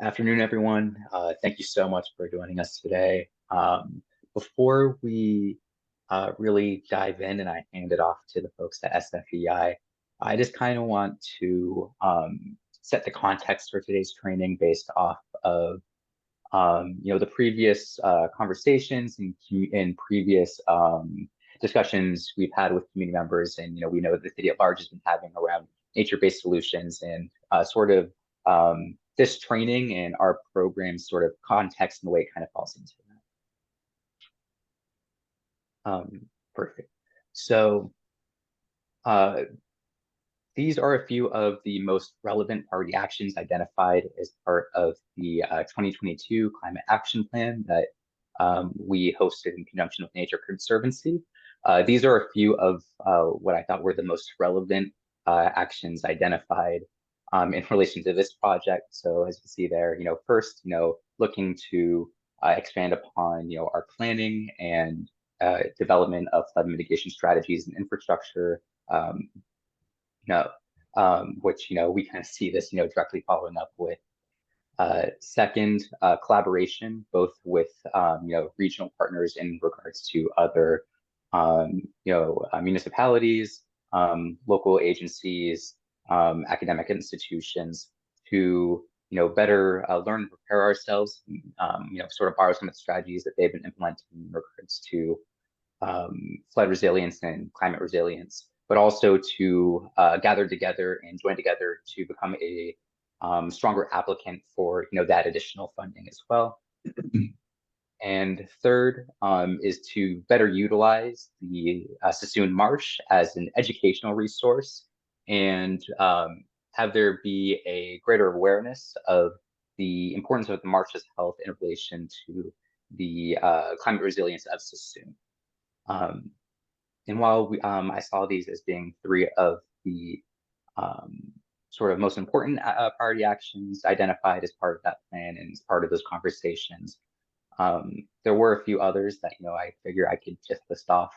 Afternoon, everyone. Thank you so much for joining us today. Before we really dive in and I hand it off to the folks at SFEI, I just kind of want to set the context for today's training based off of the previous conversations and previous discussions we've had with community members, and we know that the city at large has been having around nature-based solutions and this training and our program sort of context and the way it kind of falls into that. Perfect. So uh, these are a few of the most relevant priority actions identified as part of the 2022 Climate Action Plan that we hosted in conjunction with Nature Conservancy. These are a few of what I thought were the most relevant actions identified in relation to this project. So as you see there, first, looking to expand upon, our planning and development of flood mitigation strategies and infrastructure. No, which we kind of see this directly following up with second, collaboration both with regional partners in regards to other municipalities, local agencies, academic institutions to better learn and prepare ourselves, sort of borrow some of the strategies that they've been implementing in regards to flood resilience and climate resilience, but also to gather together and join together to become a stronger applicant for that additional funding as well. And third is to better utilize the Suisun Marsh as an educational resource and have there be a greater awareness of the importance of the marsh's health in relation to the climate resilience of Suisun. And while I saw these as being three of the sort of most important priority actions identified as part of that plan and as part of those conversations, there were a few others that I figure I could just list off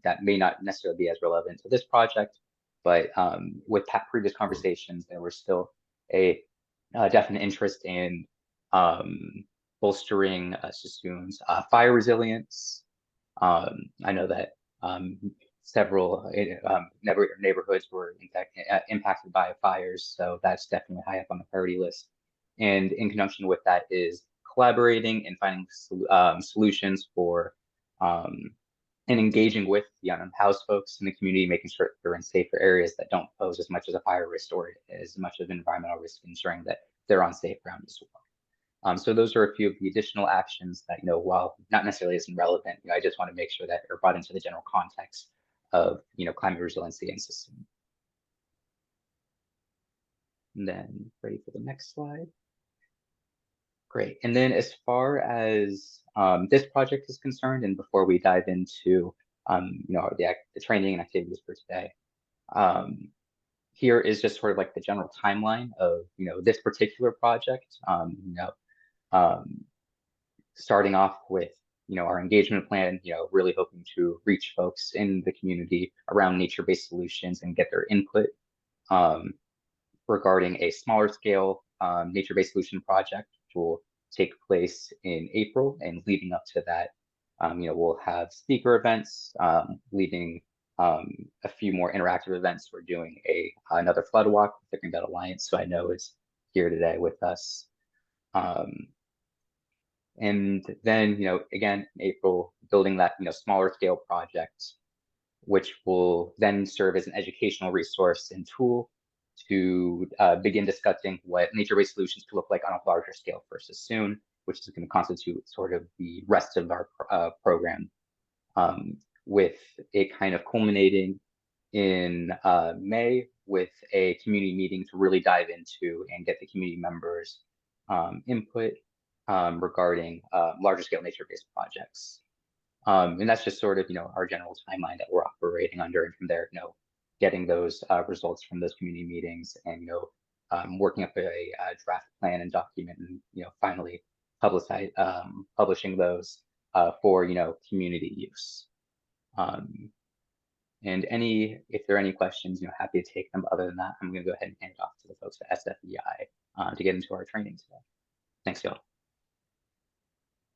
that may not necessarily be as relevant to this project, but with previous conversations, there was still a definite interest in bolstering Suisun's fire resilience. I know that several neighborhoods were impacted by fires, so that's definitely high up on the priority list. And in conjunction with that is collaborating and finding solutions for and engaging with the unhoused folks in the community, making sure they're in safer areas that don't pose as much as a fire risk or as much of an environmental risk, ensuring that they're on safe ground as well. So those are a few of the additional actions that, while not necessarily isn't relevant, I just want to make sure that they're brought into the general context of, climate resiliency and system. And then ready for the next slide. Great. And then as far as this project is concerned, and before we dive into, the training and activities for today, here is just sort of like the general timeline of, this particular project. Starting off with our engagement plan, really hoping to reach folks in the community around nature-based solutions and get their input regarding a smaller scale nature-based solution project, which will take place in April. And leading up to that, we'll have speaker events, leading a few more interactive events. We're doing another flood walk with the Green Belt Alliance, so I know is here today with us. And then, again, in April, building that, smaller scale project, which will then serve as an educational resource and tool to begin discussing what nature-based solutions could look like on a larger scale for Suisun, which is going to constitute sort of the rest of our program, with it kind of culminating in May with a community meeting to really dive into and get the community members' input regarding larger scale nature-based projects. And that's just sort of, our general timeline that we're operating under. And from there, getting those results from those community meetings and, working up a draft plan and document and, finally publishing those for, community use. And if there are any questions, happy to take them. Other than that, I'm going to go ahead and hand it off to the folks at SFEI to get into our training today. Thanks, y'all.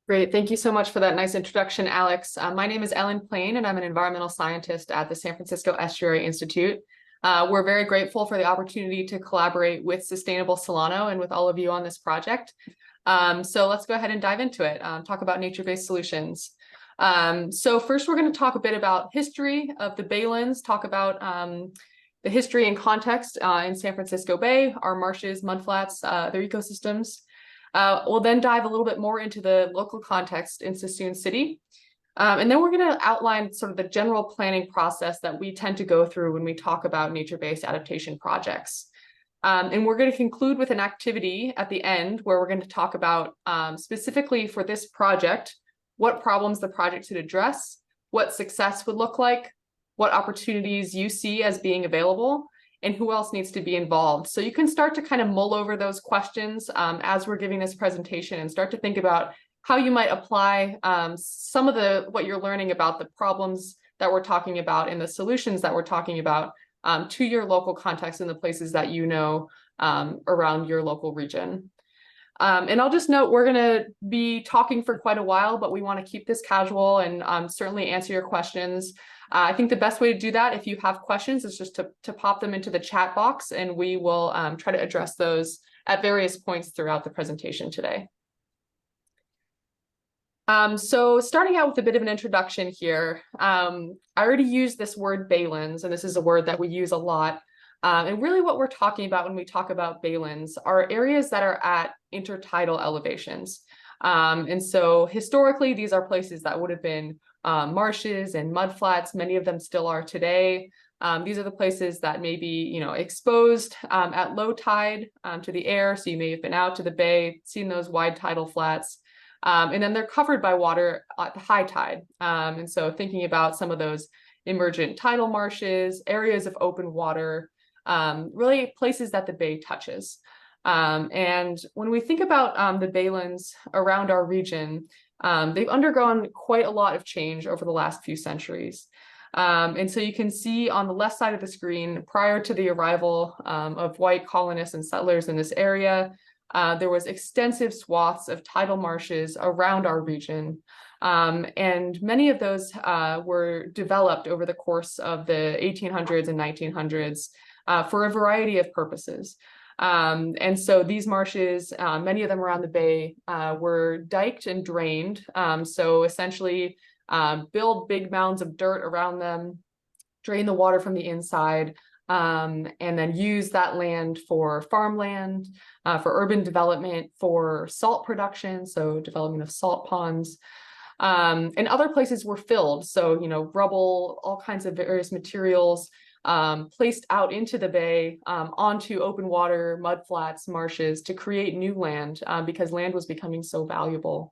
Great. Thank you so much for that nice introduction, Alex. My name is Ellen Plain, and I'm an environmental scientist at the San Francisco Estuary Institute. We're very grateful for the opportunity to collaborate with Sustainable Solano and with all of you on this project. So let's go ahead and dive into it, talk about nature-based solutions. So first, we're going to talk a bit about history of the Baylands, talk about the history and context in San Francisco Bay, our marshes, mudflats, their ecosystems. We'll then dive a little bit more into the local context in Suisun City. And then we're going to outline sort of the general planning process that we tend to go through when we talk about nature-based adaptation projects. And we're going to conclude with an activity at the end where we're going to talk about specifically for this project, what problems the project should address, what success would look like, what opportunities you see as being available, and who else needs to be involved. So you can start to kind of mull over those questions as we're giving this presentation and start to think about how you might apply some of what you're learning about the problems that we're talking about and the solutions that we're talking about to your local context and the places that you know around your local region. And I'll just note, we're going to be talking for quite a while, but we want to keep this casual and certainly answer your questions. I think the best way to do that, if you have questions, is just to pop them into the chat box, and we will try to address those at various points throughout the presentation today. So starting out with a bit of an introduction here, I already used this word Baylands, and this is a word that we use a lot. And really what we're talking about when we talk about Baylands are areas that are at intertidal elevations. And so historically, these are places that would have been marshes and mudflats. Many of them still are today. These are the places that may be, exposed at low tide to the air. So you may have been out to the bay, seen those wide tidal flats. And then they're covered by water at the high tide. And so thinking about some of those emergent tidal marshes, areas of open water, really places that the bay touches. And when we think about the baylands around our region, they've undergone quite a lot of change over the last few centuries. And so you can see on the left side of the screen, prior to the arrival of white colonists and settlers in this area, there was extensive swaths of tidal marshes around our region. And many of those were developed over the course of the 1800s and 1900s for a variety of purposes. And so these marshes, many of them around the bay, were diked and drained. So essentially build big mounds of dirt around them, drain the water from the inside, and then use that land for farmland, for urban development, for salt production, so development of salt ponds. And other places were filled. So, rubble, all kinds of various materials placed out into the bay, onto open water, mudflats, marshes to create new land because land was becoming so valuable.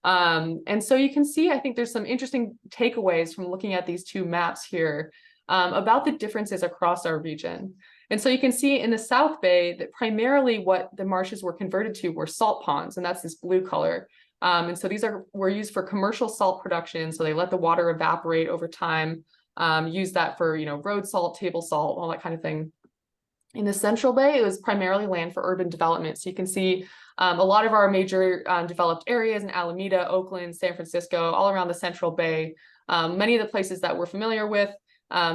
And so you can see, I think there's some interesting takeaways from looking at these two maps here about the differences across our region. And so you can see in the South Bay that primarily what the marshes were converted to were salt ponds, and that's this blue color. And so these were used for commercial salt production. So they let the water evaporate over time, use that for, road salt, table salt, all that kind of thing. In the Central Bay, it was primarily land for urban development. So you can see a lot of our major developed areas in Alameda, Oakland, San Francisco, all around the Central Bay. Many of the places that we're familiar with,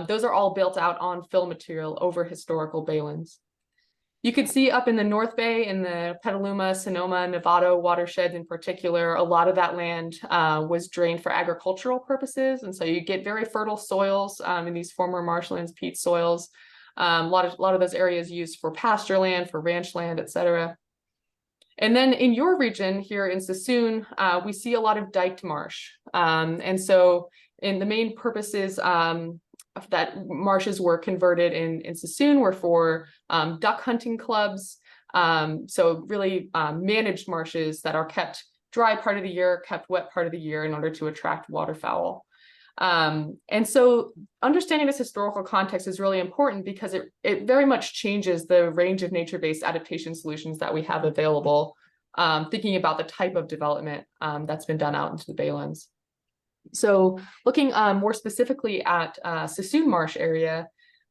those are all built out on fill material over historical baylands. You can see up in the North Bay, in the Petaluma, Sonoma, Novato watersheds in particular, a lot of that land was drained for agricultural purposes. And so you get very fertile soils in these former marshlands, peat soils. A lot of those areas used for pasture land, for ranch land, et cetera. And then in your region here in Suisun, we see a lot of diked marsh. And so in the main purposes that marshes were converted in Suisun were for duck hunting clubs. So really managed marshes that are kept dry part of the year, kept wet part of the year in order to attract waterfowl. And so understanding this historical context is really important because it very much changes the range of nature-based adaptation solutions that we have available, thinking about the type of development that's been done out into the baylands. So looking more specifically at Suisun Marsh area,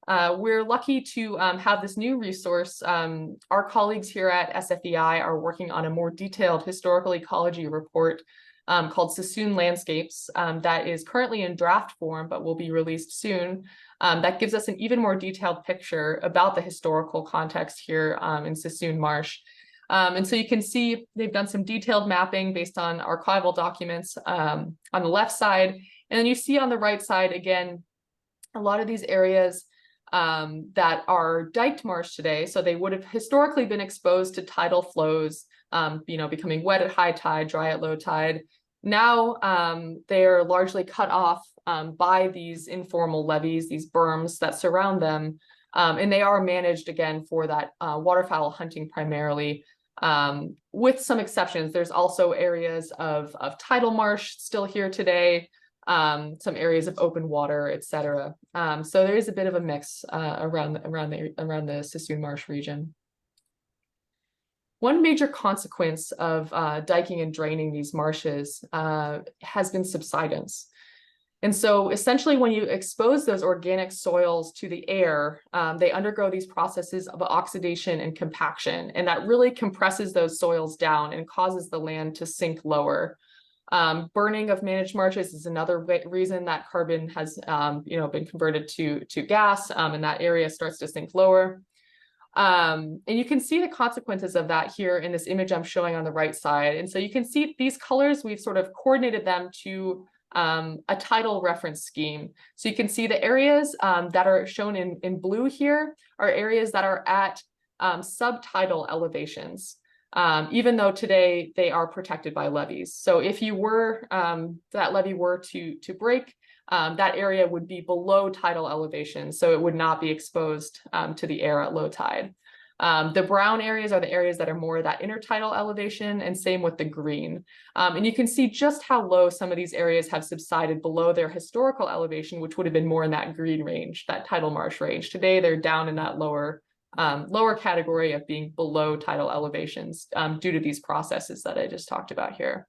We're lucky to have this new resource. Our colleagues here at SFEI are working on a more detailed historical ecology report called Suisun Landscapes that is currently in draft form, but will be released soon. That gives us an even more detailed picture about the historical context here in Suisun Marsh. And so you can see they've done some detailed mapping based on archival documents on the left side. And then you see on the right side, again, a lot of these areas that are diked marsh today. So they would have historically been exposed to tidal flows, becoming wet at high tide, dry at low tide. Now they're largely cut off by these informal levees, these berms that surround them. And they are managed again for that waterfowl hunting primarily. With some exceptions, there's also areas of tidal marsh still here today, some areas of open water, etc. So there is a bit of a mix around the Suisun Marsh region. One major consequence of diking and draining these marshes has been subsidence. And so essentially when you expose those organic soils to the air, they undergo these processes of oxidation and compaction, and that really compresses those soils down and causes the land to sink lower. Burning of managed marshes is another reason that carbon has been converted to gas, and that area starts to sink lower. And you can see the consequences of that here in this image I'm showing on the right side. And so you can see these colors, we've sort of coordinated them to a tidal reference scheme. So you can see the areas that are shown in blue here are areas that are at subtidal elevations, even though today they are protected by levees. So if you were, that levee were to break, that area would be below tidal elevation, so it would not be exposed to the air at low tide. The brown areas are the areas that are more that intertidal elevation, and same with the green. And you can see just how low some of these areas have subsided below their historical elevation, which would have been more in that green range, that tidal marsh range. Today, they're down in that lower category of being below tidal elevations due to these processes that I just talked about here.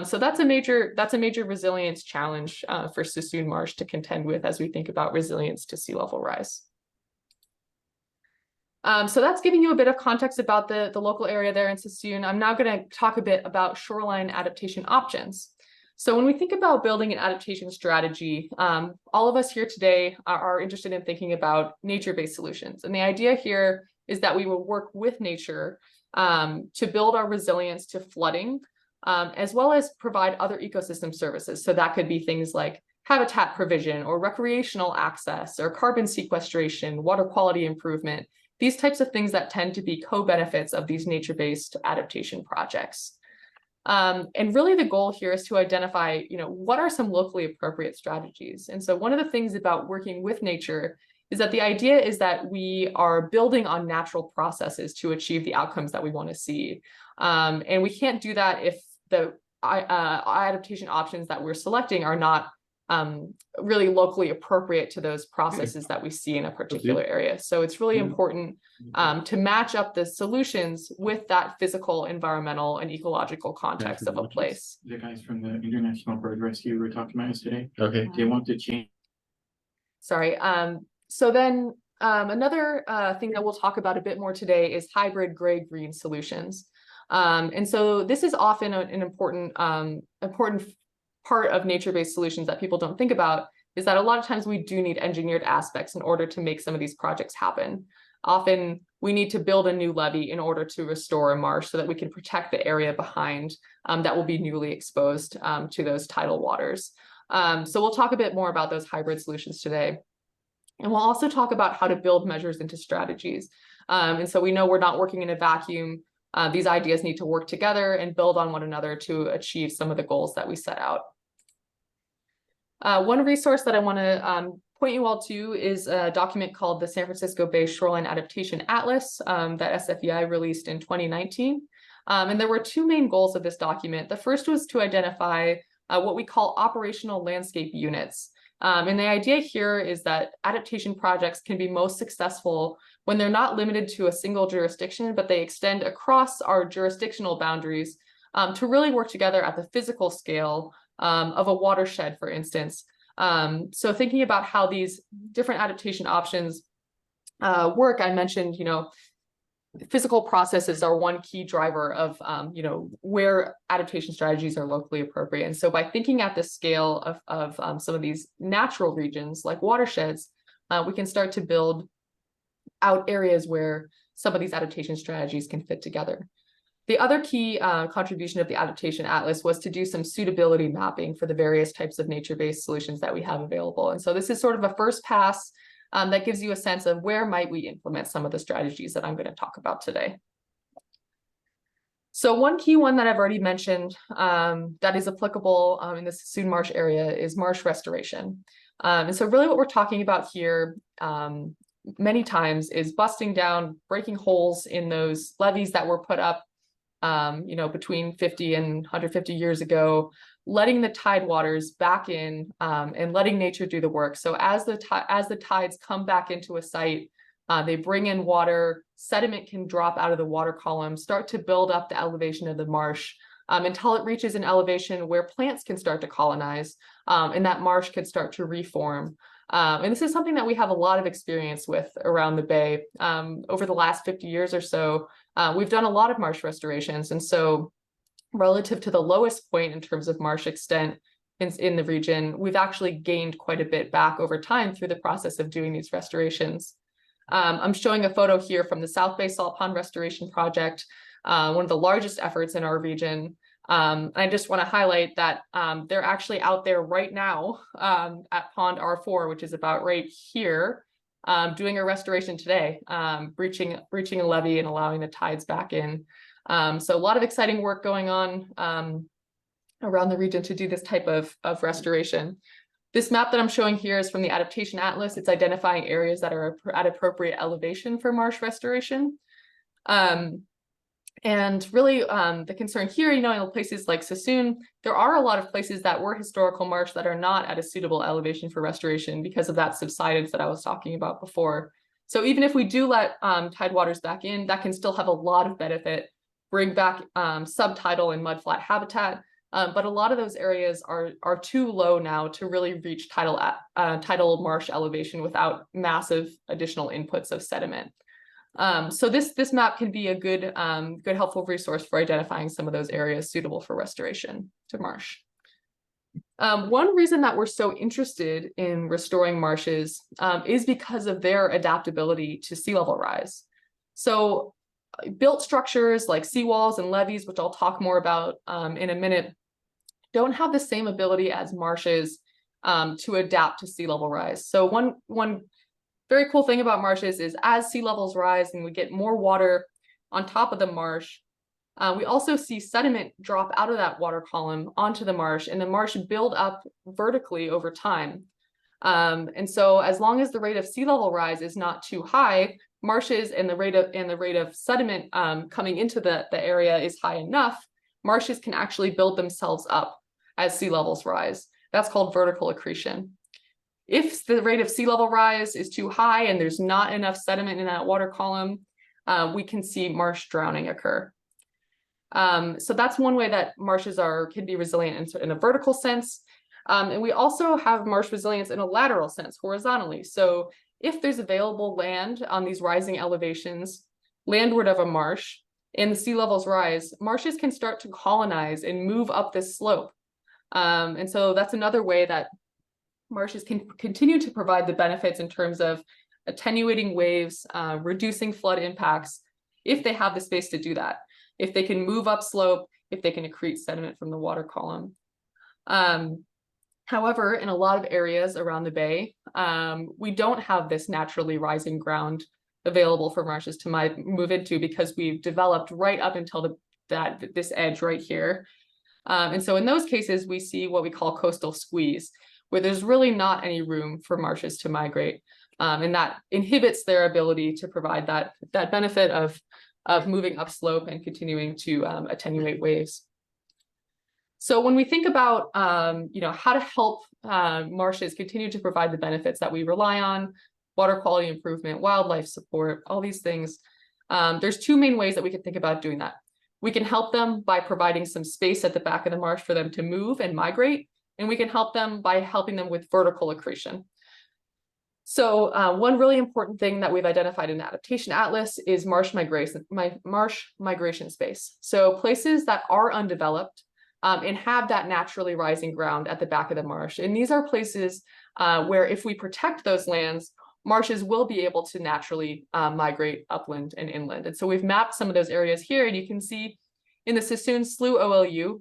So that's a major resilience challenge for Suisun Marsh to contend with as we think about resilience to sea level rise. So that's giving you a bit of context about the local area there in Suisun. I'm now going to talk a bit about shoreline adaptation options. So when we think about building an adaptation strategy, all of us here today are interested in thinking about nature-based solutions. And the idea here is that we will work with nature to build our resilience to flooding, as well as provide other ecosystem services. So that could be things like habitat provision or recreational access or carbon sequestration, water quality improvement, these types of things that tend to be co-benefits of these nature-based adaptation projects. And really the goal here is to identify, what are some locally appropriate strategies? And so one of the things about working with nature is that the idea is that we are building on natural processes to achieve the outcomes that we want to see. And we can't do that if the adaptation options that we're selecting are not really locally appropriate to those processes that we see in a particular area. So it's really important to match up the solutions with that physical, environmental, and ecological context of a place. The guys from the International Bird Rescue were talking about us today. Okay. They want to change. Sorry. So then another thing that we'll talk about a bit more today is hybrid gray-green solutions. And so this is often an important part of nature-based solutions that people don't think about, is that a lot of times we do need engineered aspects in order to make some of these projects happen. Often we need to build a new levee in order to restore a marsh so that we can protect the area behind that will be newly exposed to those tidal waters. So we'll talk a bit more about those hybrid solutions today. And we'll also talk about how to build measures into strategies. And so we know we're not working in a vacuum. These ideas need to work together and build on one another to achieve some of the goals that we set out. One resource that I want to point you all to is a document called the San Francisco Bay Shoreline Adaptation Atlas that SFEI released in 2019. And there were two main goals of this document. The first was to identify what we call operational landscape units. And the idea here is that adaptation projects can be most successful when they're not limited to a single jurisdiction, but they extend across our jurisdictional boundaries to really work together at the physical scale of a watershed, for instance, So thinking about how these different adaptation options work, I mentioned, physical processes are one key driver of, where adaptation strategies are locally appropriate. And so by thinking at the scale of some of these natural regions like watersheds, we can start to build out areas where some of these adaptation strategies can fit together. The other key contribution of the Adaptation Atlas was to do some suitability mapping for the various types of nature-based solutions that we have available. And so this is sort of a first pass that gives you a sense of where might we implement some of the strategies that I'm going to talk about today. So one key one that I've already mentioned that is applicable in the Suisun Marsh area is marsh restoration. And so really what we're talking about here many times is busting down, breaking holes in those levees that were put up between 50 and 150 years ago, letting the tide waters back in and letting nature do the work. So as the tides come back into a site, they bring in water, sediment can drop out of the water column, start to build up the elevation of the marsh until it reaches an elevation where plants can start to colonize and that marsh can start to reform. And this is something that we have a lot of experience with around the Bay. Over the last 50 years or so, we've done a lot of marsh restorations. And so relative to the lowest point in terms of marsh extent in the region, we've actually gained quite a bit back over time through the process of doing these restorations. I'm showing a photo here from the South Bay Salt Pond Restoration Project, one of the largest efforts in our region. I just want to highlight that they're actually out there right now at Pond R4, which is about right here, doing a restoration today, breaching a levee and allowing the tides back in. So a lot of exciting work going on around the region to do this type of restoration. This map that I'm showing here is from the Adaptation Atlas. It's identifying areas that are at appropriate elevation for marsh restoration. And really the concern here, in places like Suisun, there are a lot of places that were historical marsh that are not at a suitable elevation for restoration because of that subsidence that I was talking about before. So even if we do let tide waters back in, that can still have a lot of benefit, bring back subtidal and mudflat habitat. But a lot of those areas are too low now to really reach tidal marsh elevation without massive additional inputs of sediment. So this map can be a good helpful resource for identifying some of those areas suitable for restoration to marsh. One reason that we're so interested in restoring marshes is because of their adaptability to sea level rise. So built structures like seawalls and levees, which I'll talk more about in a minute, don't have the same ability as marshes to adapt to sea level rise. So one very cool thing about marshes is as sea levels rise and we get more water on top of the marsh, we also see sediment drop out of that water column onto the marsh, and the marsh build up vertically over time. And so as long as the rate of sea level rise is not too high, marshes and the rate of sediment coming into the area is high enough, marshes can actually build themselves up as sea levels rise. That's called vertical accretion. If the rate of sea level rise is too high and there's not enough sediment in that water column, we can see marsh drowning occur. So that's one way that marshes can be resilient in a vertical sense. And we also have marsh resilience in a lateral sense, horizontally. So if there's available land on these rising elevations, landward of a marsh, and the sea levels rise, marshes can start to colonize and move up this slope. And so that's another way that marshes can continue to provide the benefits in terms of attenuating waves, reducing flood impacts, if they have the space to do that, if they can move up slope, if they can accrete sediment from the water column. However, in a lot of areas around the Bay, we don't have this naturally rising ground available for marshes to move into because we've developed right up until this edge right here. And so in those cases, we see what we call coastal squeeze, where there's really not any room for marshes to migrate. And that inhibits their ability to provide that benefit of moving upslope and continuing to attenuate waves. So when we think about how to help marshes continue to provide the benefits that we rely on, water quality improvement, wildlife support, all these things, there's two main ways that we can think about doing that. We can help them by providing some space at the back of the marsh for them to move and migrate. and we can help them by helping them with vertical accretion. So one really important thing that we've identified in the Adaptation Atlas is marsh migration space. So places that are undeveloped and have that naturally rising ground at the back of the marsh. And these are places where if we protect those lands, marshes will be able to naturally migrate upland and inland. And so we've mapped some of those areas here, and you can see in the Suisun Slough OLU,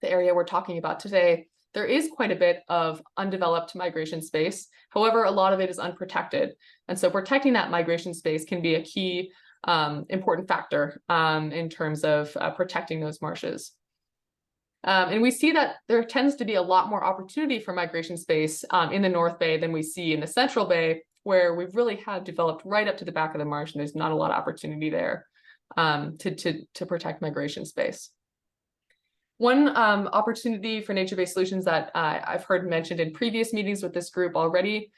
the area we're talking about today, there is quite a bit of undeveloped migration space. However, a lot of it is unprotected. And so protecting that migration space can be a key important factor in terms of protecting those marshes. And we see that there tends to be a lot more opportunity for migration space in the North Bay than we see in the Central Bay, where we've really had developed right up to the back of the marsh, and there's not a lot of opportunity there to protect migration space. One opportunity for nature-based solutions that I've heard mentioned in previous meetings with this group already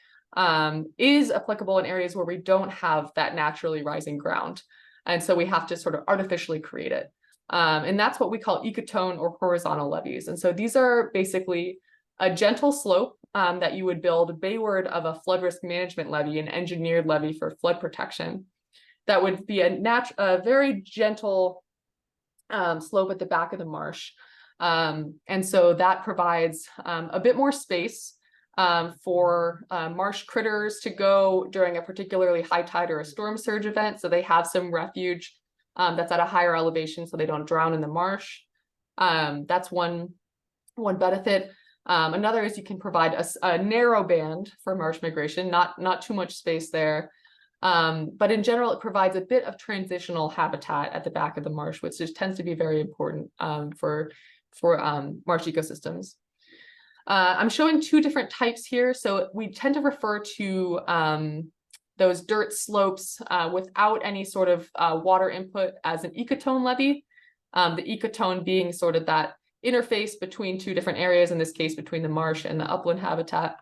is applicable in areas where we don't have that naturally rising ground. And so we have to sort of artificially create it. And that's what we call ecotone or horizontal levees. And so these are basically a gentle slope that you would build bayward of a flood risk management levee, an engineered levee for flood protection. That would be a very gentle slope at the back of the marsh. And so that provides a bit more space for marsh critters to go during a particularly high tide or a storm surge event. So they have some refuge that's at a higher elevation so they don't drown in the marsh. That's one benefit. Another is you can provide a narrow band for marsh migration, not too much space there. But in general, it provides a bit of transitional habitat at the back of the marsh, which just tends to be very important for marsh ecosystems. I'm showing two different types here. So we tend to refer to those dirt slopes without any sort of water input as an ecotone levee. The ecotone being sort of that interface between two different areas, in this case, between the marsh and the upland habitat.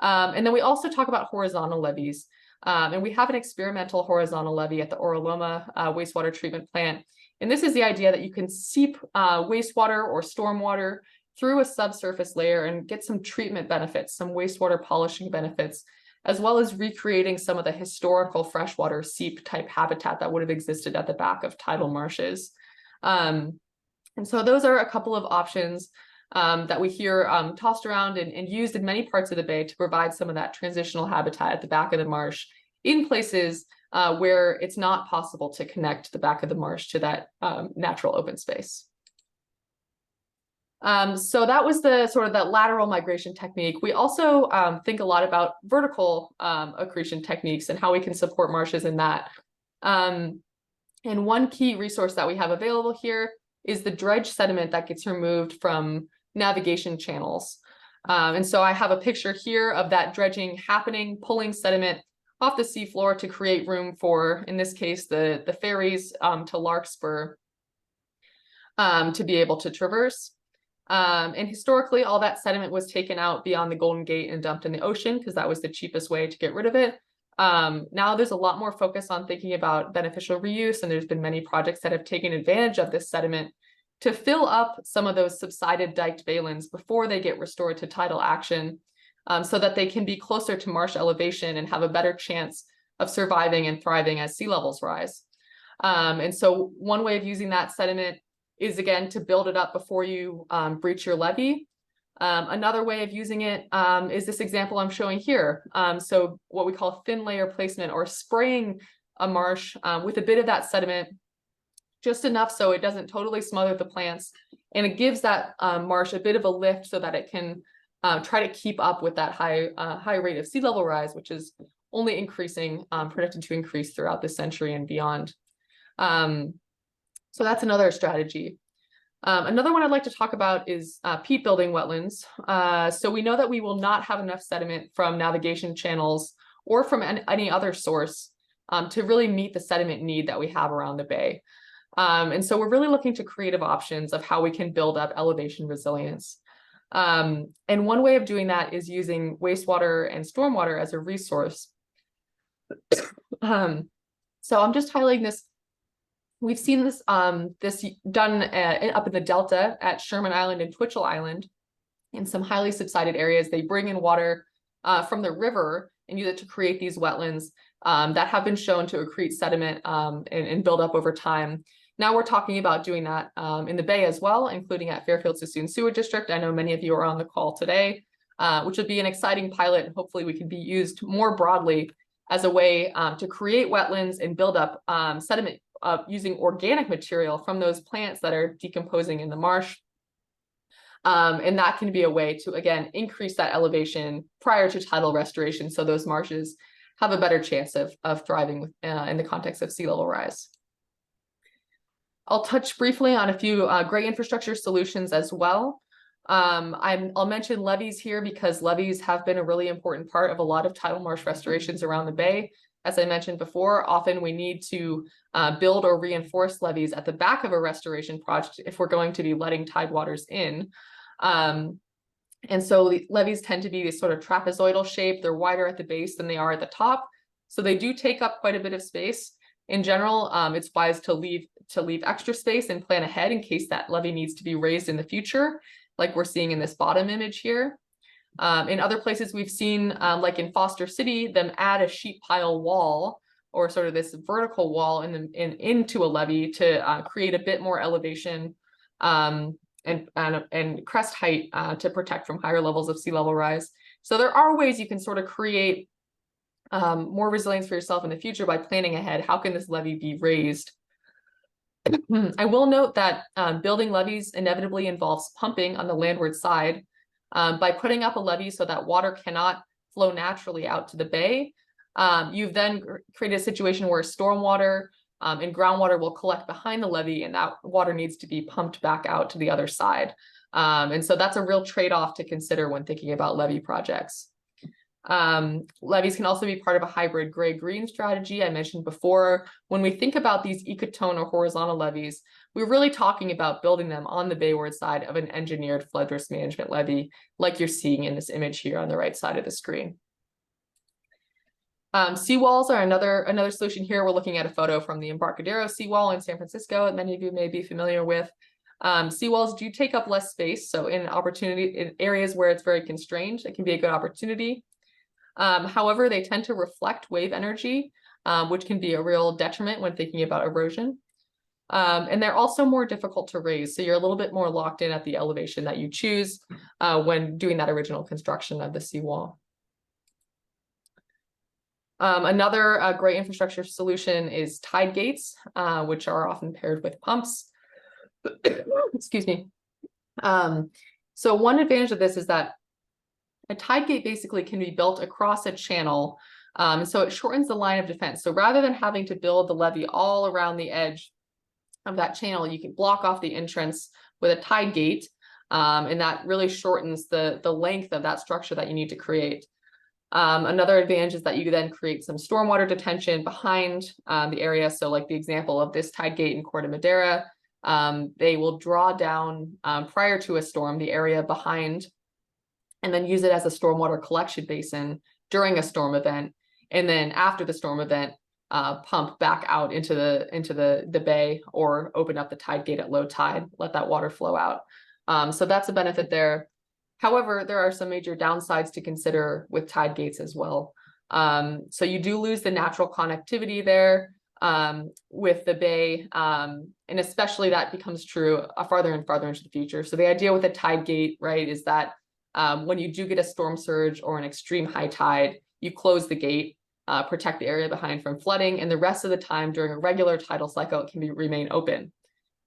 And then we also talk about horizontal levees. And we have an experimental horizontal levee at the Oraloma wastewater treatment plant. And this is the idea that you can seep wastewater or stormwater through a subsurface layer and get some treatment benefits, some wastewater polishing benefits, as well as recreating some of the historical freshwater seep type habitat that would have existed at the back of tidal marshes. And so those are a couple of options that we hear tossed around and used in many parts of the bay to provide some of that transitional habitat at the back of the marsh in places where it's not possible to connect the back of the marsh to that natural open space. So that was the sort of that lateral migration technique. We also think a lot about vertical accretion techniques and how we can support marshes in that. And one key resource that we have available here is the dredge sediment that gets removed from navigation channels. And so I have a picture here of that dredging happening, pulling sediment off the seafloor to create room for, in this case, the ferries to Larkspur to be able to traverse. And historically, all that sediment was taken out beyond the Golden Gate and dumped in the ocean because that was the cheapest way to get rid of it. Now there's a lot more focus on thinking about beneficial reuse, and there's been many projects that have taken advantage of this sediment to fill up some of those subsided diked baylands before they get restored to tidal action, so that they can be closer to marsh elevation and have a better chance of surviving and thriving as sea levels rise. And so one way of using that sediment is, again, to build it up before you breach your levee. Another way of using it is this example I'm showing here. So what we call thin layer placement, or spraying a marsh with a bit of that sediment, just enough so it doesn't totally smother the plants, and it gives that marsh a bit of a lift so that it can try to keep up with that high rate of sea level rise, which is only increasing, predicted to increase throughout this century and beyond. So that's another strategy. Another one I'd like to talk about is peat building wetlands. So we know that we will not have enough sediment from navigation channels or from any other source to really meet the sediment need that we have around the bay. And so we're really looking to creative options of how we can build up elevation resilience. And one way of doing that is using wastewater and stormwater as a resource. So I'm just highlighting this. We've seen this done up in the Delta at Sherman Island and Twitchell Island. in some highly subsided areas, they bring in water from the river and use it to create these wetlands that have been shown to accrete sediment and build up over time. Now we're talking about doing that in the Bay as well, including at Fairfield Suisun Sewer District. I know many of you are on the call today, which would be an exciting pilot, and hopefully we can be used more broadly as a way to create wetlands and build up sediment using organic material from those plants that are decomposing in the marsh. And that can be a way to, again, increase that elevation prior to tidal restoration, so those marshes have a better chance of thriving in the context of sea level rise. I'll touch briefly on a few gray infrastructure solutions as well. I'll mention levees here because levees have been a really important part of a lot of tidal marsh restorations around the Bay. As I mentioned before, often we need to build or reinforce levees at the back of a restoration project if we're going to be letting tidewaters in. And so levees tend to be this sort of trapezoidal shape. They're wider at the base than they are at the top. So they do take up quite a bit of space. In general, it's wise to leave extra space and plan ahead in case that levee needs to be raised in the future, like we're seeing in this bottom image here. In other places we've seen, like in Foster City, them add a sheet pile wall or sort of this vertical wall into a levee to create a bit more elevation and crest height to protect from higher levels of sea level rise. So there are ways you can sort of create more resilience for yourself in the future by planning ahead. How can this levee be raised? I will note that building levees inevitably involves pumping on the landward side. By putting up a levee so that water cannot flow naturally out to the bay, you've then created a situation where stormwater and groundwater will collect behind the levee, and that water needs to be pumped back out to the other side. And so that's a real trade-off to consider when thinking about levee projects. Levees can also be part of a hybrid gray-green strategy. I mentioned before, when we think about these ecotone or horizontal levees, we're really talking about building them on the bayward side of an engineered flood risk management levee, like you're seeing in this image here on the right side of the screen. Seawalls are another solution here. We're looking at a photo from the Embarcadero seawall in San Francisco that many of you may be familiar with. Seawalls do take up less space, so in areas where it's very constrained, it can be a good opportunity. However, they tend to reflect wave energy, which can be a real detriment when thinking about erosion. And they're also more difficult to raise, so you're a little bit more locked in at the elevation that you choose when doing that original construction of the seawall. Another great infrastructure solution is tide gates, which are often paired with pumps. Excuse me. So one advantage of this is that a tide gate basically can be built across a channel, so it shortens the line of defense. So rather than having to build the levee all around the edge of that channel, you can block off the entrance with a tide gate, and that really shortens the length of that structure that you need to create. Another advantage is that you then create some stormwater detention behind the area. So like the example of this tide gate in Corte Madera, they will draw down prior to a storm the area behind, and then use it as a stormwater collection basin during a storm event. And then after the storm event, pump back out into the bay, or open up the tide gate at low tide, let that water flow out. So that's a benefit there. However, there are some major downsides to consider with tide gates as well. So you do lose the natural connectivity there with the bay, and especially that becomes true farther and farther into the future. So the idea with a tide gate, right, is that when you do get a storm surge or an extreme high tide, you close the gate, protect the area behind from flooding, and the rest of the time during a regular tidal cycle, it can remain open.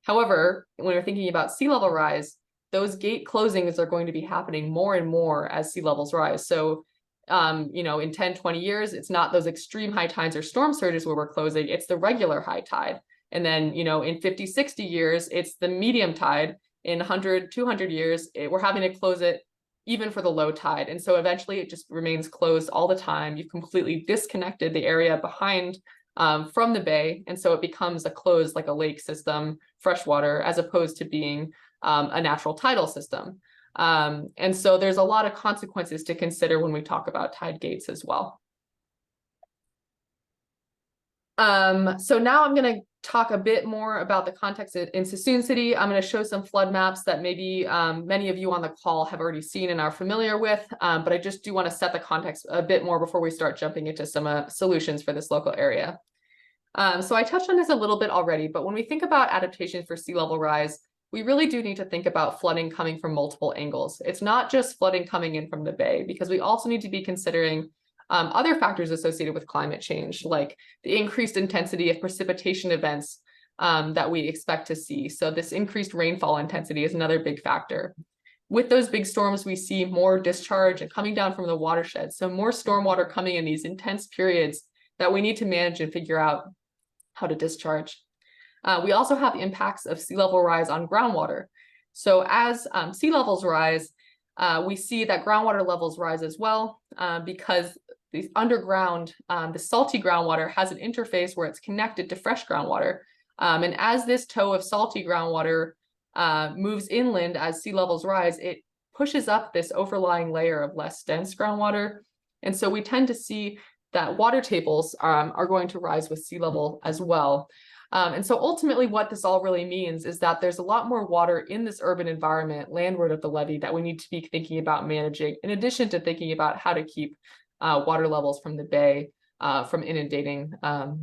However, when we're thinking about sea level rise, those gate closings are going to be happening more and more as sea levels rise. So, in 10, 20 years, it's not those extreme high tides or storm surges where we're closing, it's the regular high tide. And then, in 50, 60 years, it's the medium tide. In 100, 200 years, we're having to close it even for the low tide. And so eventually it just remains closed all the time. You've completely disconnected the area behind from the bay. And so it becomes a closed, like a lake system, freshwater, as opposed to being a natural tidal system. And so there's a lot of consequences to consider when we talk about tide gates as well. So now I'm going to talk a bit more about the context in Suisun City, I'm going to show some flood maps that maybe many of you on the call have already seen and are familiar with, but I just do want to set the context a bit more before we start jumping into some solutions for this local area. So I touched on this a little bit already, but when we think about adaptation for sea level rise, we really do need to think about flooding coming from multiple angles. It's not just flooding coming in from the bay, because we also need to be considering other factors associated with climate change, like the increased intensity of precipitation events that we expect to see. So this increased rainfall intensity is another big factor. With those big storms, we see more discharge and coming down from the watershed. So more stormwater coming in these intense periods that we need to manage and figure out how to discharge. We also have the impacts of sea level rise on groundwater. So as sea levels rise, we see that groundwater levels rise as well, because the underground, the salty groundwater has an interface where it's connected to fresh groundwater. And as this toe of salty groundwater moves inland as sea levels rise, it pushes up this overlying layer of less dense groundwater. And so we tend to see that water tables are going to rise with sea level as well. And so ultimately what this all really means is that there's a lot more water in this urban environment landward of the levee that we need to be thinking about managing, in addition to thinking about how to keep water levels from the bay from inundating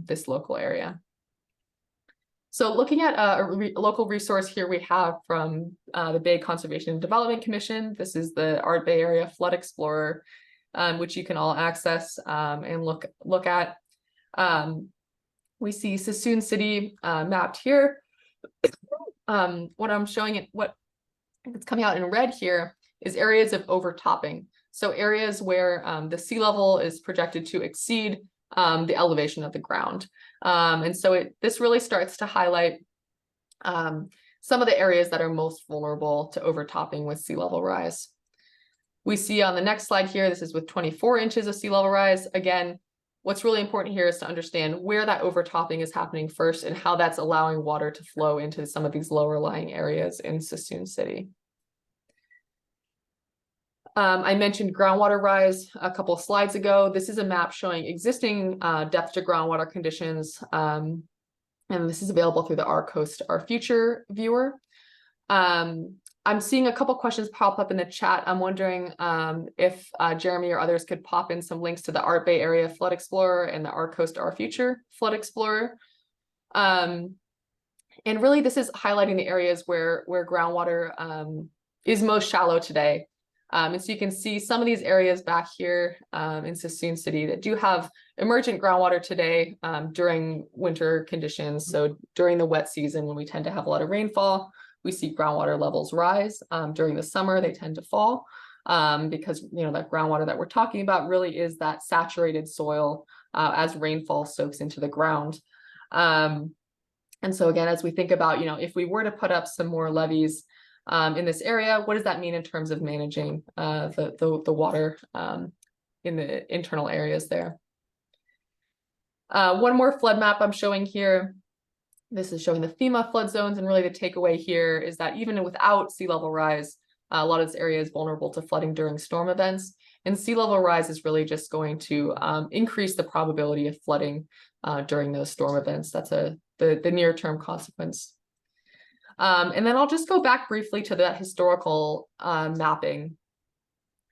this local area. So looking at a local resource here we have from the Bay Conservation and Development Commission. This is the Art Bay Area Flood Explorer, which you can all access and look at. We see Suisun City mapped here. What I'm showing it, what it's coming out in red here is areas of overtopping. So areas where the sea level is projected to exceed the elevation of the ground. And so this really starts to highlight some of the areas that are most vulnerable to overtopping with sea level rise. We see on the next slide here, this is with 24 inches of sea level rise. Again, what's really important here is to understand where that overtopping is happening first and how that's allowing water to flow into some of these lower lying areas in Suisun City. I mentioned groundwater rise a couple of slides ago. This is a map showing existing depth to groundwater conditions. And this is available through the Our Coast, Our Future viewer. I'm seeing a couple questions pop up in the chat. I'm wondering if Jeremy or others could pop in some links to the Art Bay Area Flood Explorer and the Our Coast, Our Future Flood Explorer. And really this is highlighting the areas where groundwater is most shallow today. And so you can see some of these areas back here in Suisun City that do have emergent groundwater today during winter conditions. So during the wet season, when we tend to have a lot of rainfall, we see groundwater levels rise. During the summer, they tend to fall because that groundwater that we're talking about really is that saturated soil as rainfall soaks into the ground. And so again, as we think about, if we were to put up some more levees in this area, what does that mean in terms of managing the water in the internal areas there? One more flood map I'm showing here. This is showing the FEMA flood zones, and really the takeaway here is that even without sea level rise, a lot of this area is vulnerable to flooding during storm events, and sea level rise is really just going to increase the probability of flooding during those storm events. That's the near-term consequence. And then I'll just go back briefly to that historical mapping,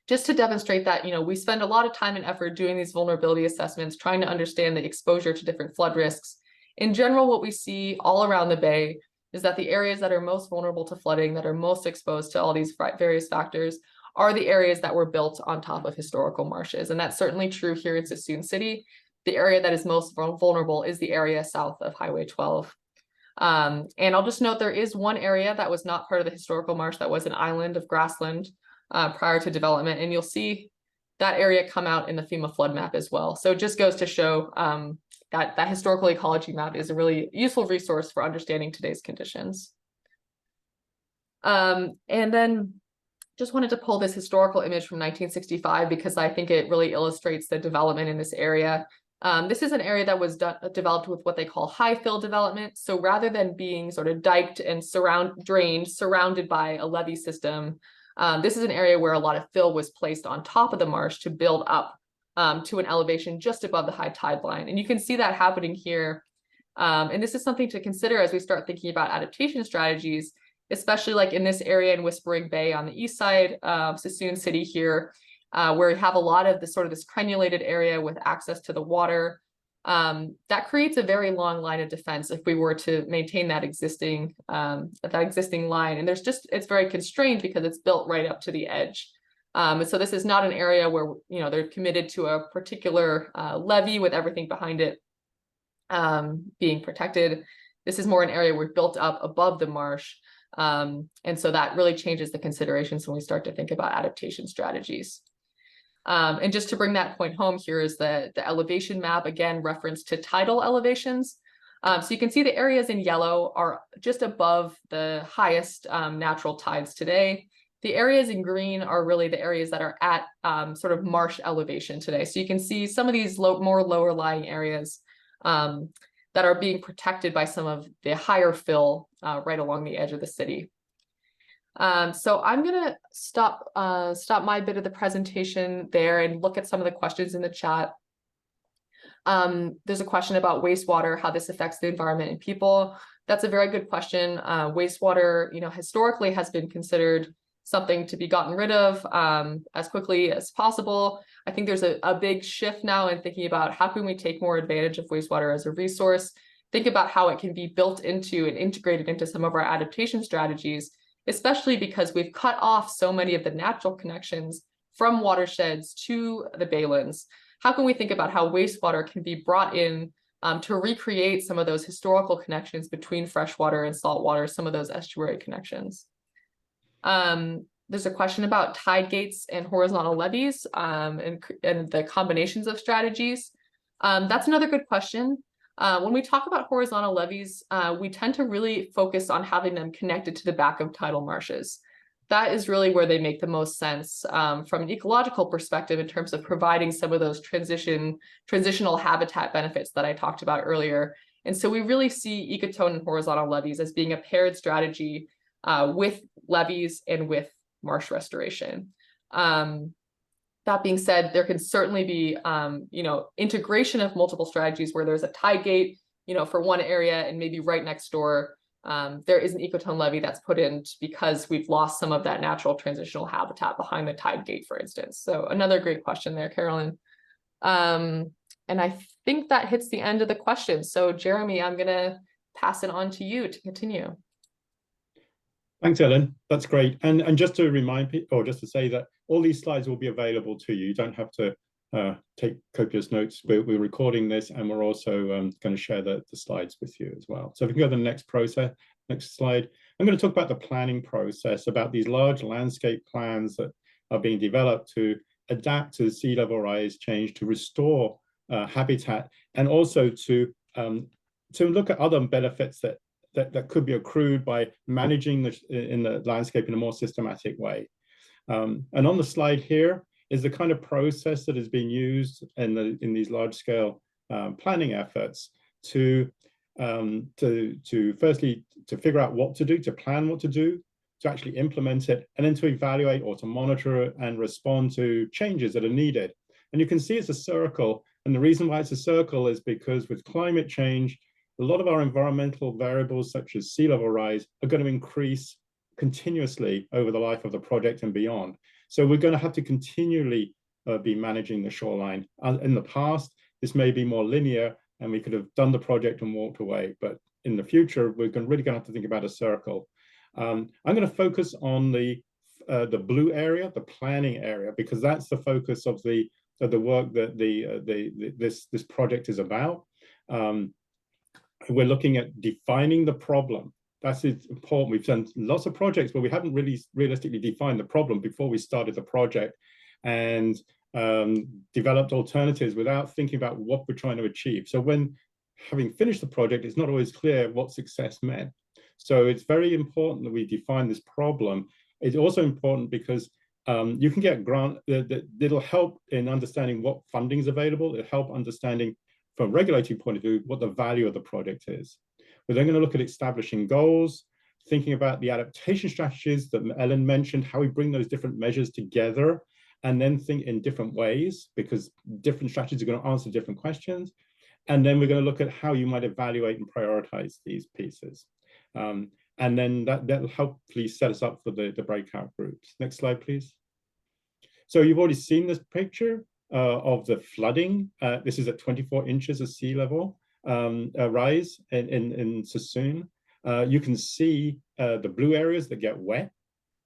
just to demonstrate that, we spend a lot of time and effort doing these vulnerability assessments, trying to understand the exposure to different flood risks. In general, what we see all around the bay is that the areas that are most vulnerable to flooding, that are most exposed to all these various factors, are the areas that were built on top of historical marshes. And that's certainly true here in Suisun City. The area that is most vulnerable is the area south of Highway 12. And I'll just note there is one area that was not part of the historical marsh that was an island of grassland prior to development, and you'll see that area come out in the FEMA flood map as well. So it just goes to show that historical ecology map is a really useful resource for understanding today's conditions. And then just wanted to pull this historical image from 1965 because I think it really illustrates the development in this area. This is an area that was developed with what they call high fill development. So rather than being sort of diked and drained, surrounded by a levee system, this is an area where a lot of fill was placed on top of the marsh to build up to an elevation just above the high tide line. And you can see that happening here And this is something to consider as we start thinking about adaptation strategies, especially like in this area in Whispering Bay on the east side of Suisun City here, where we have a lot of this sort of this crenulated area with access to the water. That creates a very long line of defense if we were to maintain that existing line. And it's very constrained because it's built right up to the edge. And so this is not an area where, you know, they're committed to a particular levee with everything behind it being protected. This is more an area we're built up above the marsh. And so that really changes the considerations when we start to think about adaptation strategies. And just to bring that point home, here is the elevation map, again, reference to tidal elevations. So you can see the areas in yellow are just above the highest natural tides today. The areas in green are really the areas that are at sort of marsh elevation today. So you can see some of these more lower lying areas that are being protected by some of the higher fill right along the edge of the city. So I'm gonna stop my bit of the presentation there and look at some of the questions in the chat. There's a question about wastewater, how this affects the environment and people. That's a very good question. Wastewater, you know, historically has been considered something to be gotten rid of as quickly as possible. I think there's a big shift now in thinking about how can we take more advantage of wastewater as a resource, think about how it can be built into and integrated into some of our adaptation strategies, especially because we've cut off so many of the natural connections from watersheds to the baylands. How can we think about how wastewater can be brought in to recreate some of those historical connections between freshwater and saltwater, some of those estuary connections? There's a question about tide gates and horizontal levees and the combinations of strategies. That's another good question. When we talk about horizontal levees, we tend to really focus on having them connected to the back of tidal marshes. That is really where they make the most sense from an ecological perspective in terms of providing some of those transitional habitat benefits that I talked about earlier. And so we really see ecotone and horizontal levees as being a paired strategy with levees and with marsh restoration. That being said, there can certainly be, you know, integration of multiple strategies where there's a tide gate, you know, for one area, and maybe right next door, there is an ecotone levee that's put in because we've lost some of that natural transitional habitat behind the tide gate, for instance. So another great question there, Carolyn. And I think that hits the end of the question. So Jeremy, I'm gonna pass it on to you to continue. Thanks, Ellen. That's great. And just to remind people, or just to say that all these slides will be available to you. You don't have to take copious notes. We're recording this, and we're also going to share the slides with you as well. So if we can go to the next slide. I'm going to talk about the planning process, about these large landscape plans that are being developed to adapt to sea level rise change, to restore habitat, and also to look at other benefits that could be accrued by managing in the landscape in a more systematic way. And on the slide here is the kind of process that is being used in these large-scale planning efforts to firstly to figure out what to do, to plan what to do, to actually implement it, and then to evaluate or to monitor and respond to changes that are needed. And you can see it's a circle, and the reason why it's a circle is because with climate change, a lot of our environmental variables, such as sea level rise, are going to increase continuously over the life of the project and beyond. So we're going to have to continually be managing the shoreline. In the past, this may be more linear, and we could have done the project and walked away. But in the future, we're really going to have to think about a circle. I'm going to focus on the blue area, the planning area, because that's the focus of the work that this project is about. We're looking at defining the problem. That's important. We've done lots of projects where we haven't really realistically defined the problem before we started the project, and developed alternatives without thinking about what we're trying to achieve. So when having finished the project, it's not always clear what success meant. So it's very important that we define this problem. It's also important because you can get grant that'll help in understanding what funding is available. It'll help understanding from a regulatory point of view what the value of the project is. We're then going to look at establishing goals, thinking about the adaptation strategies that Ellen mentioned, how we bring those different measures together, and then think in different ways, because different strategies are going to answer different questions. And then we're going to look at how you might evaluate and prioritize these pieces. And then that'll hopefully set us up for the breakout groups. Next slide, please. So you've already seen this picture of the flooding. This is at 24 inches of sea level rise in Suisun. You can see the blue areas that get wet,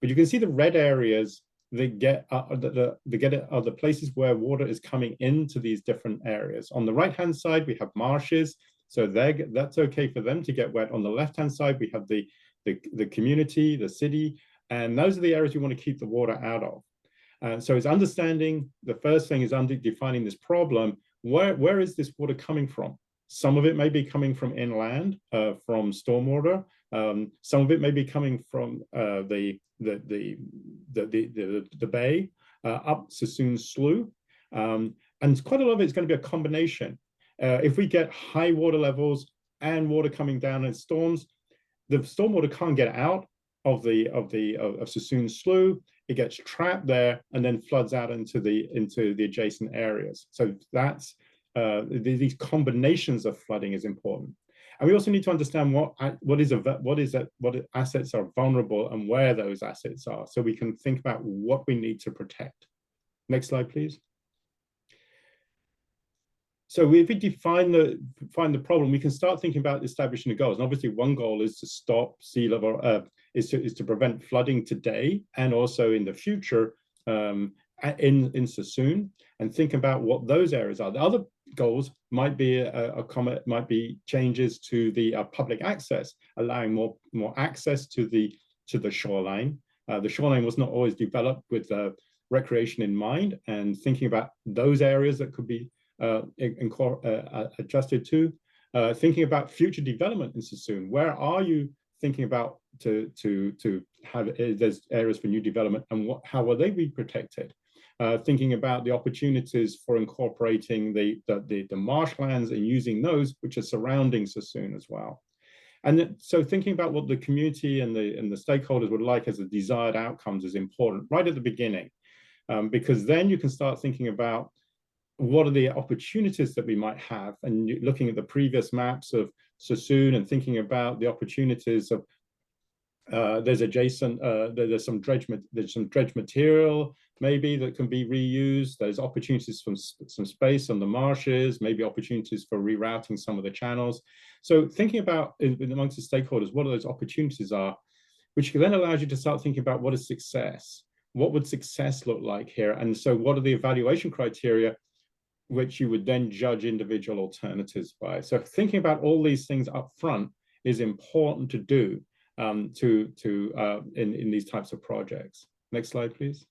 but you can see the red areas that get the places where water is coming into these different areas. On the right-hand side, we have marshes, so that's okay for them to get wet. On the left-hand side, we have the community, the city, and those are the areas you want to keep the water out of. So it's understanding, the first thing is defining this problem. Where is this water coming from? Some of it may be coming from inland, from stormwater. Some of it may be coming from the bay up Suisun Slough. And quite a lot of it's going to be a combination. If we get high water levels and water coming down in storms, the stormwater can't get out of Suisun Slough. It gets trapped there and then floods out into the adjacent areas. So that's these combinations of flooding is important. And we also need to understand what assets are vulnerable and where those assets are, so we can think about what we need to protect. Next slide, please. So if we define the problem, we can start thinking about establishing the goals. And obviously, one goal is to stop sea level, is to prevent flooding today and also in the future in Suisun, and think about what those areas are. The other goals might be changes to the public access, allowing more access to the shoreline. The shoreline was not always developed with recreation in mind, and thinking about those areas that could be adjusted to. Thinking about future development in Suisun. Where are you thinking about to have there's areas for new development, and how will they be protected? Thinking about the opportunities for incorporating the marshlands and using those which are surrounding Suisun as well. And so thinking about what the community and the stakeholders would like as the desired outcomes is important right at the beginning, because then you can start thinking about what are the opportunities that we might have, and looking at the previous maps of Suisun and thinking about the opportunities of there's some dredge material maybe that can be reused. There's opportunities from some space on the marshes, maybe opportunities for rerouting some of the channels. So thinking about amongst the stakeholders what those opportunities are, which then allows you to start thinking about what is success. What would success look like here? And so what are the evaluation criteria which you would then judge individual alternatives by? So thinking about all these things up front is important to do in these types of projects. Next slide, please.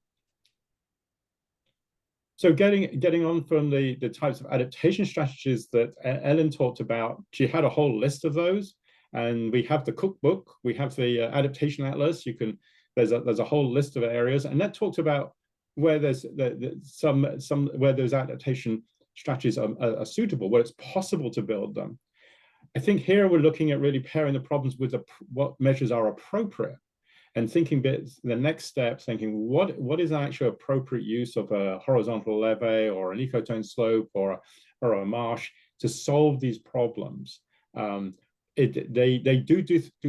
So getting on from the types of adaptation strategies that Ellen talked about, she had a whole list of those, and we have the cookbook, we have the adaptation atlas. There's a whole list of areas, and that talks about where there's where those adaptation strategies are suitable, where it's possible to build them. I think here we're looking at really pairing the problems with what measures are appropriate, and thinking the next step, thinking what is actually appropriate use of a horizontal levee or an ecotone slope or a marsh to solve these problems. They do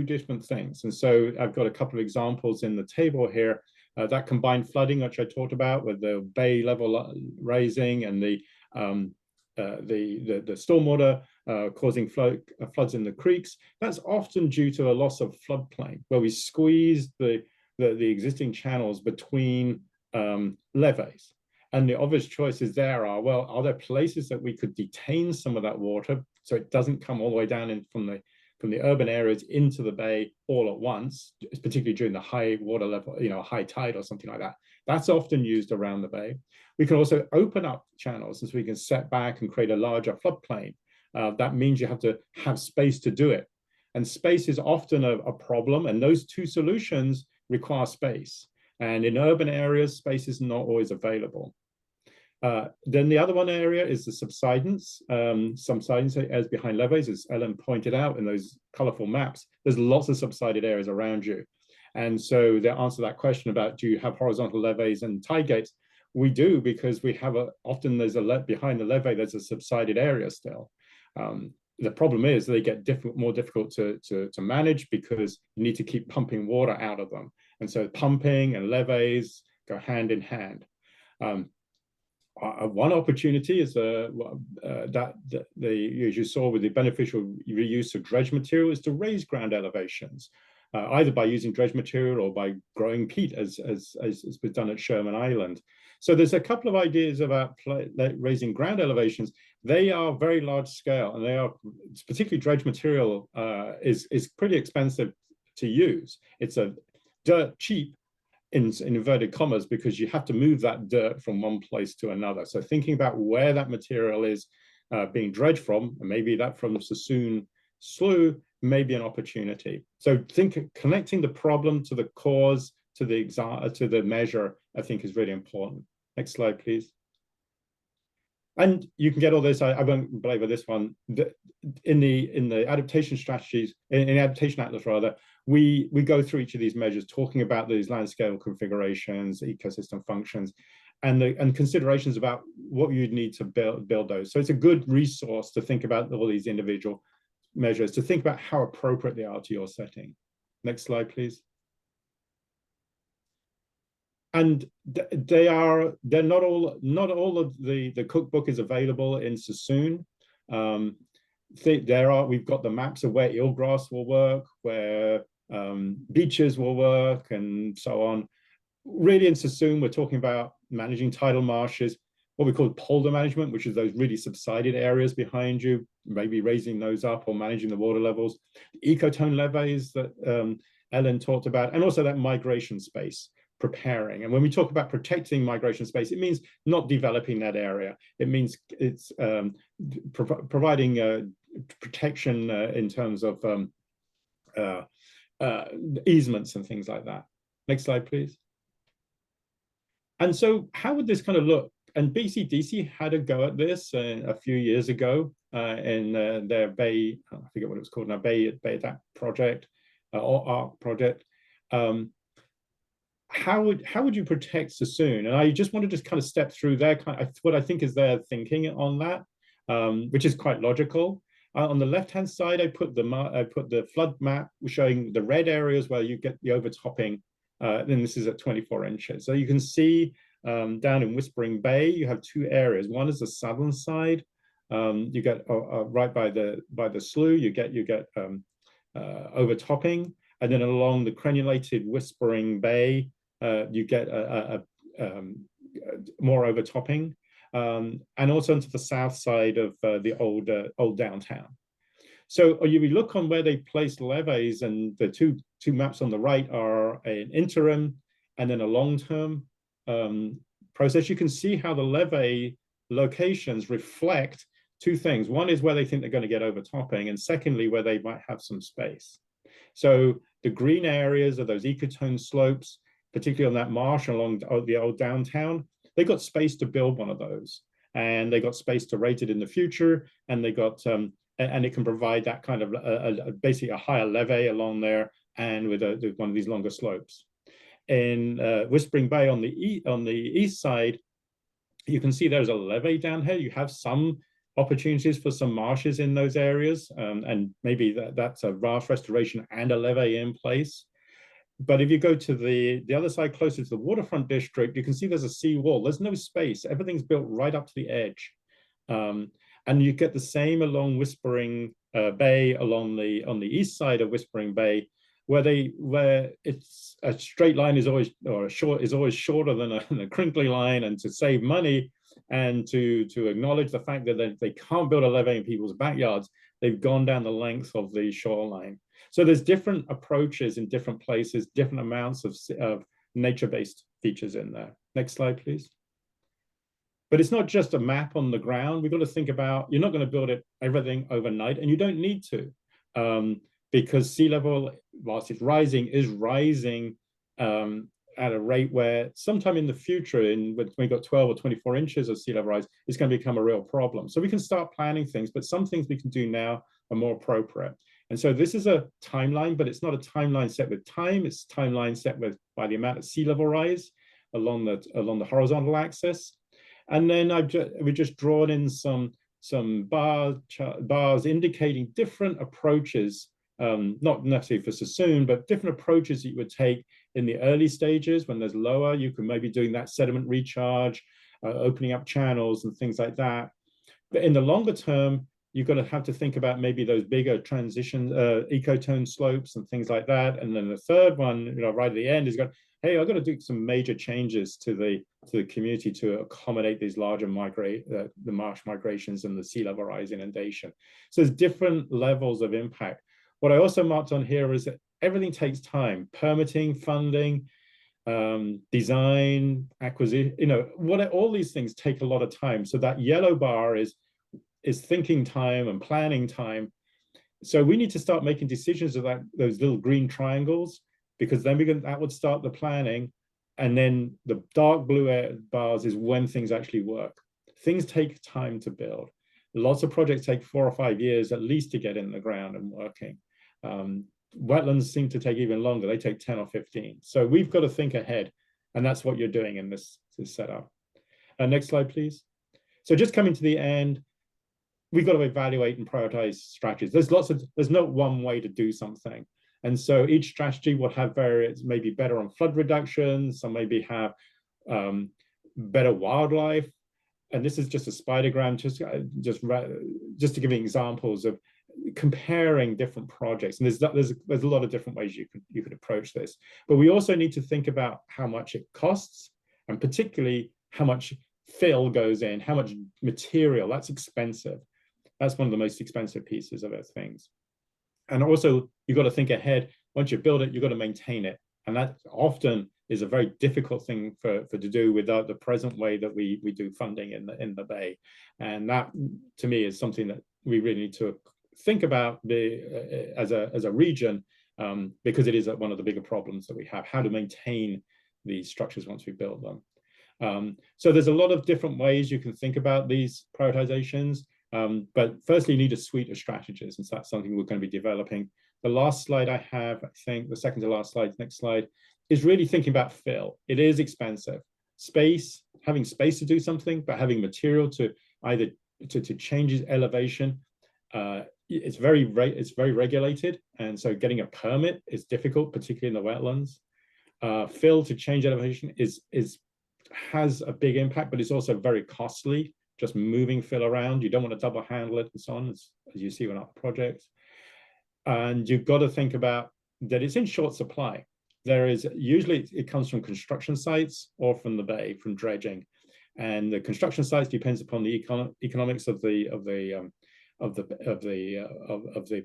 different things, and so I've got a couple of examples in the table here. That combined flooding, which I talked about, with the bay level raising and the stormwater causing floods in the creeks, that's often due to a loss of floodplain, where we squeeze the existing channels between levees. And the obvious choices there are, well, are there places that we could detain some of that water so it doesn't come all the way down in from the urban areas into the bay all at once, particularly during the high water level, high tide or something like that. That's often used around the bay. We can also open up channels, and so we can set back and create a larger floodplain. That means you have to have space to do it. And space is often a problem, and those two solutions require space. And in urban areas, space is not always available. Then the other one area is the subsidence. Subsidence as behind levees, as Ellen pointed out in those colorful maps, there's lots of subsided areas around you. And so the answer to that question about, do you have horizontal levees and tide gates? We do, because we have often there's behind the levee, there's a subsided area still. The problem is they get more difficult to manage because you need to keep pumping water out of them. And so pumping and levees go hand in hand. One opportunity is as you saw with the beneficial reuse of dredge material, is to raise ground elevations, either by using dredge material or by growing peat, as was done at Sherman Island. So there's a couple of ideas about raising ground elevations. They are very large scale, and they are, particularly dredge material, is pretty expensive to use. It's a dirt cheap, in inverted commas, because you have to move that dirt from one place to another. So thinking about where that material is being dredged from, and maybe that from Suisun Slough, may be an opportunity. So connecting the problem to the cause, to the measure, I think is really important. Next slide, please. And you can get all this, I won't belabor this one. In the adaptation strategies, in the adaptation atlas rather, we go through each of these measures, talking about these land scale configurations, ecosystem functions, and considerations about what you'd need to build those. So it's a good resource to think about all these individual measures, to think about how appropriate they are to your setting. Next slide, please. And they're not all of the cookbook is available in Suisun. We've got the maps of where eelgrass will work, where beaches will work, and so on. Really in Suisun, we're talking about managing tidal marshes, what we call polder management, which is those really subsided areas behind you, maybe raising those up or managing the water levels, the ecotone levees that Ellen talked about, and also that migration space. Preparing. And when we talk about protecting migration space, it means not developing that area. It means it's providing protection in terms of easements and things like that. Next slide, please. And so how would this kind of look? And BCDC had a go at this a few years ago in their Bay, I forget what it was called now, Bay Adapt project or ARC project. How would you protect Suisun? And I just wanted to kind of step through their what I think is their thinking on that, which is quite logical. On the left-hand side, I put the flood map showing the red areas where you get the overtopping. Then this is at 24 inches. So you can see down in Whispering Bay, you have two areas. One is the southern side. You get right by the slough. You get overtopping, and then along the crenulated Whispering Bay, you get more overtopping, and also into the south side of the old downtown. So you look on where they placed levees, and the two maps on the right are an interim and then a long-term process. You can see how the levee locations reflect two things. One is where they think they're going to get overtopping, and secondly, where they might have some space. So the green areas are those ecotone slopes, particularly on that marsh along the old downtown. They got space to build one of those, and they got space to rate it in the future, and they got and it can provide that kind of basically a higher levee along there, and with one of these longer slopes. In Whispering Bay on the east side, you can see there's a levee down here. You have some opportunities for some marshes in those areas, and maybe that's a raft restoration and a levee in place. But if you go to the other side, closer to the waterfront district, you can see there's a sea wall. There's no space. Everything's built right up to the edge. And you get the same along Whispering Bay, on the east side of Whispering Bay, where it's a straight line is always shorter than a crinkly line, and to save money and to acknowledge the fact that they can't build a levee in people's backyards, they've gone down the length of the shoreline. So there's different approaches in different places, different amounts of nature-based features in there. Next slide, please. But it's not just a map on the ground. We've got to think about, you're not going to build everything overnight, and you don't need to, because sea level, whilst it's rising, is rising at a rate where sometime in the future, when we got 12 or 24 inches of sea level rise, it's going to become a real problem. So we can start planning things, but some things we can do now are more appropriate. And so this is a timeline, but it's not a timeline set with time. It's a timeline set by the amount of sea level rise along the horizontal axis. And then we've just drawn in some some bars indicating different approaches, not necessarily for Suisun, but different approaches that you would take in the early stages when there's lower. You can maybe doing that sediment recharge, opening up channels and things like that. But in the longer term, you've got to have to think about maybe those bigger transition ecotone slopes and things like that. And then the third one, you know, right at the end is going, hey, I've got to do some major changes to the community to accommodate these larger the marsh migrations and the sea level rise inundation. So there's different levels of impact. What I also marked on here is that everything takes time: permitting, funding, design, acquisition. You know, all these things take a lot of time. So that yellow bar is thinking time and planning time. So we need to start making decisions of those little green triangles, because then that would start the planning. And then the dark blue bars is when things actually work. Things take time to build. Lots of projects take 4 or 5 years at least to get in the ground and working. Wetlands seem to take even longer. They take 10 or 15. So we've got to think ahead. And that's what you're doing in this setup. Next slide, please. So just coming to the end, we've got to evaluate and prioritize strategies. There's no one way to do something. And so each strategy will have various, maybe better on flood reduction, some maybe have better wildlife. And this is just a spidergram, just to give you examples of comparing different projects. And there's a lot of different ways you could approach this. But we also need to think about how much it costs, and particularly how much fill goes in, how much material. That's expensive. That's one of the most expensive pieces of those things. And also, you've got to think ahead. Once you build it, you've got to maintain it. And that often is a very difficult thing to do without the present way that we do funding in the Bay. And that, to me, is something that we really need to think about as a region, because it is one of the bigger problems that we have, how to maintain these structures once we build them. So there's a lot of different ways you can think about these prioritizations. But firstly, you need a suite of strategies, and so that's something we're going to be developing. The last slide I have, I think, the second to last slide, next slide, is really thinking about fill. It is expensive. Having space to do something, but having material to either to change its elevation, it's very regulated, and so getting a permit is difficult, particularly in the wetlands. Fill to change elevation has a big impact, but it's also very costly. Just moving fill around, you don't want to double handle it and so on, as you see on other projects. And you've got to think about that it's in short supply. Usually it comes from construction sites or from the Bay, from dredging. And the construction sites depends upon the economics of the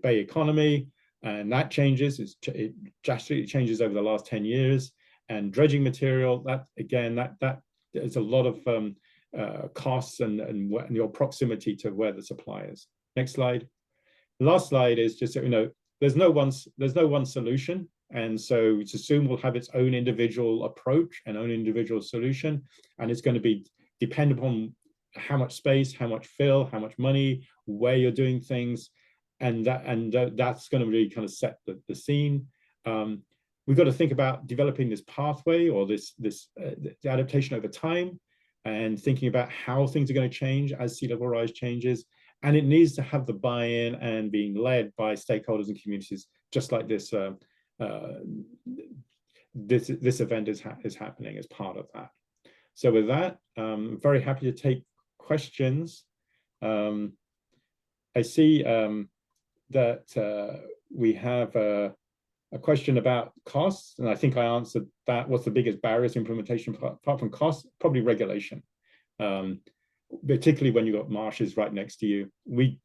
Bay economy, and that changes. It drastically changes over the last 10 years. And dredging material, that there's a lot of costs and your proximity to where the supply is. Next slide. The last slide is just, you know, there's no one solution, and so Suisun will have its own individual approach and own individual solution, and it's going to be dependent upon how much space, how much fill, how much money, where you're doing things, and that's going to really kind of set the scene. We've got to think about developing this pathway or this adaptation over time, and thinking about how things are going to change as sea level rise changes. And it needs to have the buy-in and being led by stakeholders and communities, just like this this event is happening as part of that. So with that, I'm very happy to take questions. I see that we have a question about costs, and I think I answered that. What's the biggest barriers to implementation apart from costs? Probably regulation, particularly when you've got marshes right next to you. We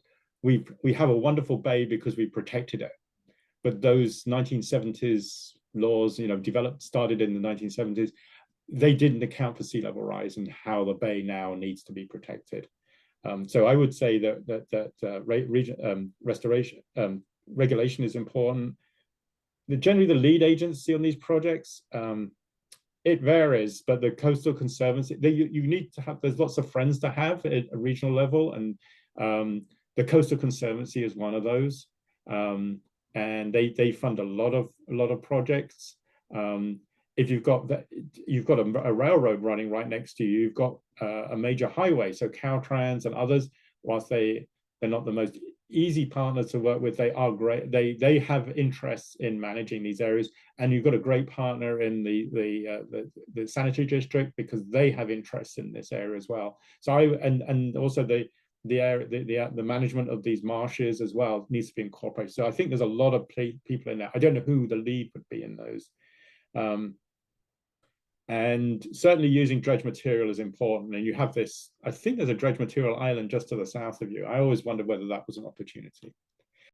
have a wonderful bay because we protected it, but those 1970s laws, you know, started in the 1970s, they didn't account for sea level rise and how the bay now needs to be protected. So I would say that regulation is important. Generally, the lead agency on these projects, it varies, but the Coastal Conservancy, you need to have, there's lots of friends to have at a regional level, and the Coastal Conservancy is one of those, and they fund a lot of projects. If you've got a railroad running right next to you, you've got a major highway, so Caltrans and others whilst they're not the most easy partners to work with, they are great. They have interests in managing these areas, and you've got a great partner in the sanitary district, because they have interests in this area as well. So and also the management of these marshes as well needs to be incorporated. So I think there's a lot of people in there. I don't know who the lead would be in those. And certainly using dredge material is important. And you have this, I think there's a dredge material island just to the south of you. I always wondered whether that was an opportunity.